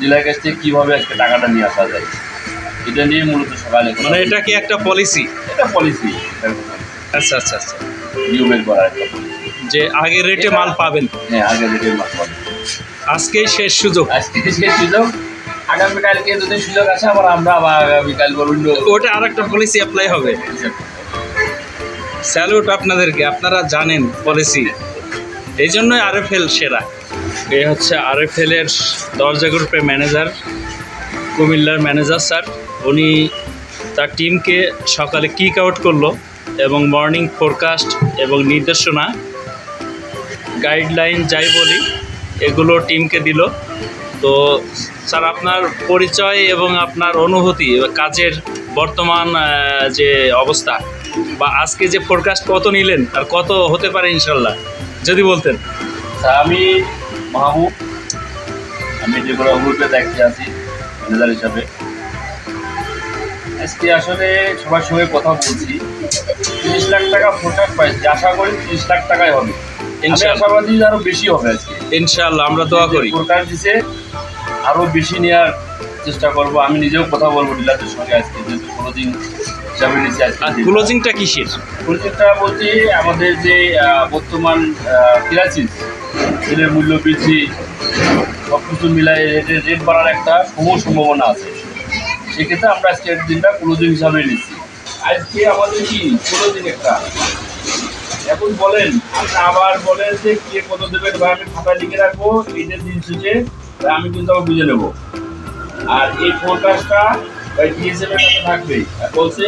Dealer কাছ থেকে কীভাবে আজকে টাকাটা নিয়ে আসা যায়, এটা নিয়ে মূলত সকালে। মানে এটা কি একটা পলিসি? এটা পলিসি। আচ্ছা আচ্ছা আচ্ছা, নিয়মের করা একটা পলিসি যে আগের রেটে মাল পাবেন। হ্যাঁ, আগের রেটে মাল পাবেন। আজকেই শেষ সুযোগ। আজকে শেষ সুযোগ, আগামীকালকে যদি সুযোগ আসে আবার আমরা আবার আগামীকাল অন্য ওটা আর একটা পলিসি অ্যাপ্লাই হবে। স্যালুট আপনাদেরকে, আপনারা জানেন পলিসি, এই জন্যই RFL সেরা। এ হচ্ছে RFL এর দরজা গ্রুপের ম্যানেজার, কুমিল্লার ম্যানেজার স্যার। উনি তার টিমকে সকালে কিক আউট করলো এবং মর্নিং ফোরকাস্ট এবং নির্দেশনা, গাইডলাইন যাই বলি, এগুলো টিমকে দিল। তো স্যার, আপনার পরিচয় এবং আপনার অনুভূতি, কাজের বর্তমান যে অবস্থা, বা আজকে যে ফোরকাস্ট কত নিলেন আর কত হতে পারে ইনশাল্লাহ, যদি বলতেন। আমি মাহবুব, আমি যেগুলো গ্রুপে দেখতে আছি ম্যানেজার হিসাবে। আজকে আসলে সবার সঙ্গে কথা বলছি, 30 লাখ টাকা ফোরকাস্ট পাইছি, আশা করি 30 লাখ টাকাই হবে। আশাবাদী আরও বেশি হবে আজকে ইনশাআল্লাহ, আমরা দোয়া করি। ফোরকাস্ট দিছে, আরও বেশি নেওয়ার চেষ্টা করবো। আমি নিজেও কথা বলবো ডিলারদের সঙ্গে আজকে, যেহেতু ক্লোজিং হিসাবে নিচ্ছি। আজকে ক্লোজিংটা কিসের? ক্লোজিংটা বলতে আমাদের যে বর্তমান ক্রাইসিস, তেলের মূল্য বৃদ্ধি, সব কিছু মিলাই রেট বাড়ার একটা সম্ভাবনা আছে। সেক্ষেত্রে আমরা আজকে দিনটা ক্লোজিং হিসাবে নিচ্ছি। আজকে আমাদের কি ক্লোজিং একটা, এখন বলেন আপনি আবার বলেন যে কে কত দেবেন, ভাই আমি খাতায় লিখে রাখবো, এইটা দিন শেষে আমি কিন্তু আবার বুঝে নেবো। আর এই ফোরকাস্টটা ভাই DSM এর কাছে থাকবে, আর বলছে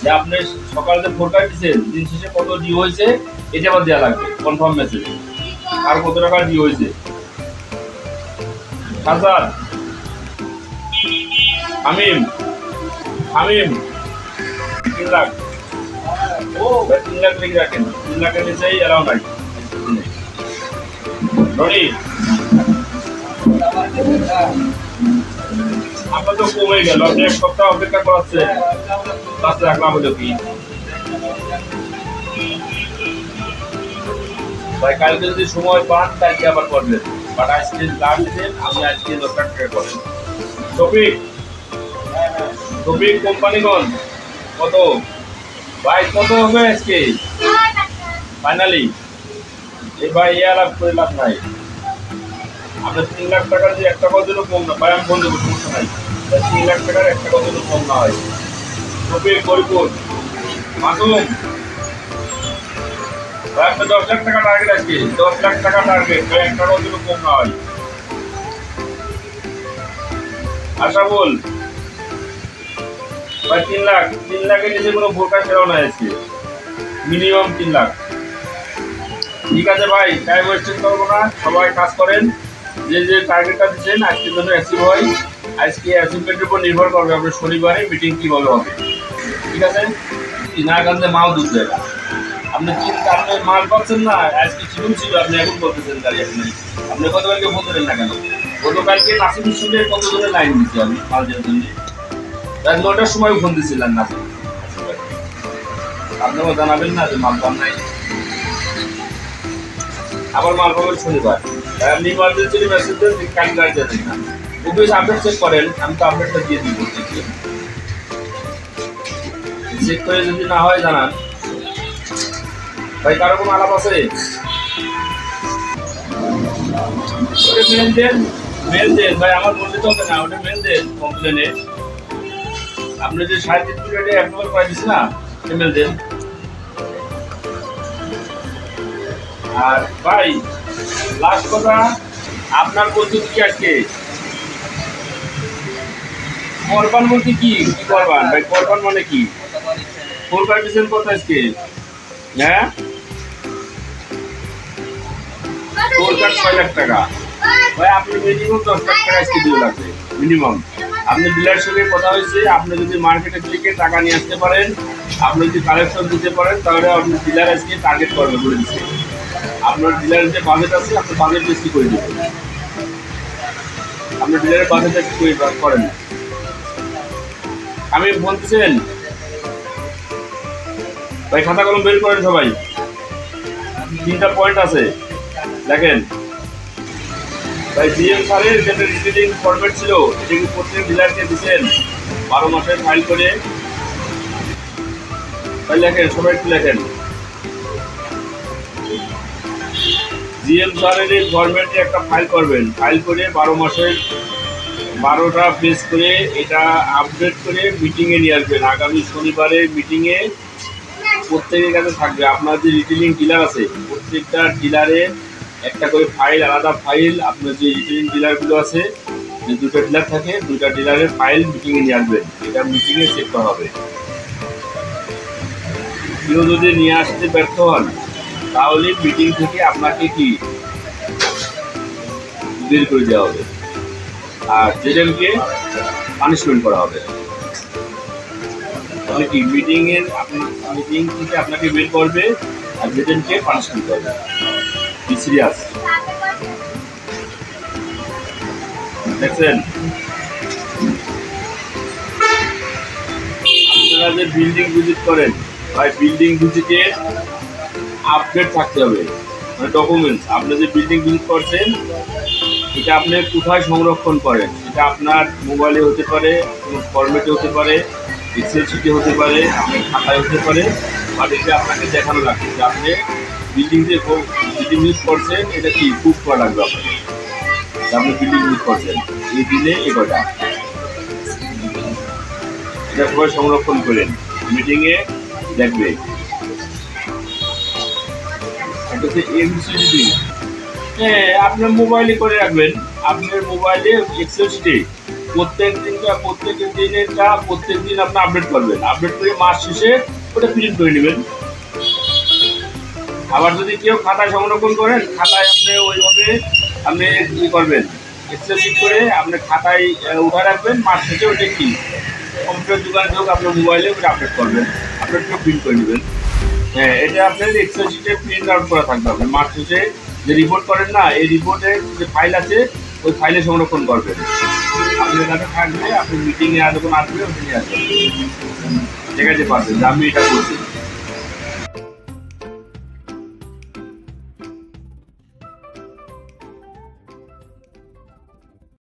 যে আপনি সকালে যে ফোরকাস্ট দিচ্ছেন দিন শেষে কত ডি হয়েছে এটা আবার দেওয়া লাগবে কনফার্ম মেসেজ, আর কত টাকা ডি হয়েছে। হাজার হামিম 3 লাখ, 3 লাখ লিখে রাখেন, 3 লাখের নিচেই এলাও নাই। রনি আপনার তো কমে গেল, আপনি 1 সপ্তাহ অপেক্ষা করাচ্ছে, 5 লাখ লাভ হলো কি ভাই? কালকে যদি সময় পান কালকে আবার করবেন, বাট আজকে লাভ দিলেন, আপনি আজকে 10 লাখ টাকা করেন। টপিক কোম্পানিগঞ্জ কত ভাই, কত হবে আজকে ফাইনালি? এই ভাই লাভ করে লাভ নাই, আপনার 3 লাখ টাকা যে 1 টাকার জন্য কম না ভাই, আমি বন্ধ করতে সমস্যা নাই। 3 লাখ টাকার 1 টাকার জন্য কম না হয়। টপিক গরিপুর মাসুম ভাই, আপনার 10 লাখ টাকা টার্গেট আছে, 10 লাখ টাকা টার্গেট ভাই, 1 টাকার জন্য কম না হয়। আশা বল ভাই 3 লাখ, 3 লাখের নিচে কোনো ফোরকাস্ট সেরাও না আজকে, মিনিমাম 3 লাখ। ঠিক আছে ভাই, টাইম ওয়েস্টিং করবো না, সবাই কাজ করেন। যে যে টার্গেটটা দিচ্ছেন আজকের জন্য অ্যাচিভ হয়, আজকে অ্যাচিভমেন্টের উপর নির্ভর করবে আপনার শনিবারে মিটিং কীভাবে হবে। ঠিক আছে, না কান্দে মাও দুধ দেয় না। আপনি চিন্তা, আপনি মাল পাচ্ছেন না, আজকে শিডিউল ছিল, আপনি এখন বলতেছেন গাড়ি আপনি গতকালকে ফোন করেন না কেন? গতকালকে নাসিমের সঙ্গে কতজনের লাইন দিচ্ছি আমি মাল দেওয়ার জন্য, রাত 9টার সময় ফোন দিয়েছিলেন না, আপনারা জানাবেন না যে মাল পান নাই, আবার মাল পাবেন শনিবার। আপনি ইমার্জেন্সি মেসেজ দেন, কাল গাড়ি দেন না, ওগুলো আপডেট চেক করেন, আমি তো আপডেটটা দিয়ে দিব। চেক করে যদি না হয় জানান। ভাই কারো কোনো আলাপ আছে? মেল দেন ভাই, আমার বলতে তো হবে না, ওটা মেল দেন কমপ্লেনে। আপনি যে 3.5 পিরিয়ডে অ্যাপ্রুভাল করে দিচ্ছি না, মেল দেন। আর ভাই লাস্ট কথা, আপনার পদ্ধতি কি আজকে কোরবান বলতে কি কোরবান ভাই? কোরবান মানে কি? ফোরকাস্ট দিচ্ছেন কত আজকে? হ্যাঁ, ফোরকাস্ট 6 লাখ টাকা ভাই, আপনি মিনিমাম 10 লাখ টাকা আজকে দিয়ে লাগবে মিনিমাম। আপনি ডিলার সঙ্গে কথা হয়েছে, আপনি যদি মার্কেটের থেকে টাকা নিয়ে আসতে পারেন, আপনি যদি কালেকশন দিতে পারেন, তাহলে আপনি ডিলার আজকে টার্গেট করবে বলে দিচ্ছে। আপনার ডিলারের যে বাজেট আছে, আপনি বাজেট বেশি করে দেবেন। আপনি ডিলারের বাজেটটা কি করেন? আমি বলতেছেন ভাই, খাতা কলম বের করেন সবাই, 3টা পয়েন্ট আছে দেখেন তাই জিএম স্যারের যেটা রিটেলিং ফরম্যাট ছিল এটা কি প্রত্যেক ডিলারকে দিচ্ছেন 12 মাসের ফাইল করে? তাই লেখেন, সবাই একটু লেখেন। জিএম স্যারের এই ফরম্যাটে একটা ফাইল করবেন, ফাইল করে 12 মাসের 12টা পেজ করে এটা আপডেট করে মিটিংয়ে নিয়ে আসবেন। আগামী শনিবারের মিটিংয়ে প্রত্যেকের কাছে থাকবে। আপনার যে রিটেলিং ডিলার আছে প্রত্যেকটা ডিলারের একটা করে ফাইল, আলাদা ফাইল। আপনার যে রিটেলিং ডিলারগুলো আছে, যে 2টা ডিলার থাকে, 2টা ডিলারের ফাইল মিটিংয়ে নিয়ে আসবেন। এটা মিটিংয়ে চেক করা হবে। কেউ যদি নিয়ে আসতে ব্যর্থ হন তাহলে মিটিং থেকে আপনাকে কি বের করে দেওয়া হবে, আর জেডএমকে পানিশমেন্ট করা হবে। তাহলে কি মিটিং থেকে আপনাকে বের করবে আর জেডএমকে পানিশমেন্ট করবে। Be serious. দেখছেন, আপনারা যে বিল্ডিং ভিজিট করেন, ভাই বিল্ডিং ভিজিটে আপডেট থাকতে হবে, মানে ডকুমেন্টস। আপনি যে বিল্ডিং ভিজিট করছেন এটা আপনি কোথায় সংরক্ষণ করেন, এটা আপনার মোবাইলে হতে পারে, কোনো ফরম্যাটে হতে পারে, এক্সেল শিটে হতে পারে, আপনার খাতায় হতে পারে। বাট এটা আপনাকে দেখানো লাগবে যে আপনি বিল্ডিং ভিজিট করছেন, এটা কি প্রুফ করা লাগবে আপনাকে আপনি বিল্ডিং ভিজিট করছেন। এই দিনে এ কটা এটা সবাই সংরক্ষণ করেন, মিটিংয়ে দেখবে। এটা হচ্ছে এমসিডি। হ্যাঁ, আপনার মোবাইলে করে রাখবেন, আপনার মোবাইলে এক্সেল শিটে প্রত্যেক দিন আপনি আপডেট করবেন। আপডেট করে মাস শেষে ওটা প্রিন্ট করে নেবেন। আবার যদি কেউ খাতায় সংরক্ষণ করেন, খাতায় আপনি ওইভাবে আপনি ই করবেন, এক্সেল শিট করে আপনি খাতায় উঠে রাখবেন। মাস শেষে ওটা কি কম্পিউটার দোকানে হোক আপনার মোবাইলে ওটা আপডেট করবেন, আপডেট করে প্রিন্ট করে নেবেন। হ্যাঁ, এটা আপনার এক্সেল শিটে প্রিন্ট আউট করা থাকবে। আপনার মাস শেষে যে রিপোর্ট করেন না, এই রিপোর্টের যে ফাইল আছে ওই ফাইলে সংরক্ষণ করবেন। আপনার কাছে থাকবে, আপনি মিটিংয়ে যখন আসবে ওখানে আসবেন, ঠিক আছে পারবেন যে আমি এটা করছি।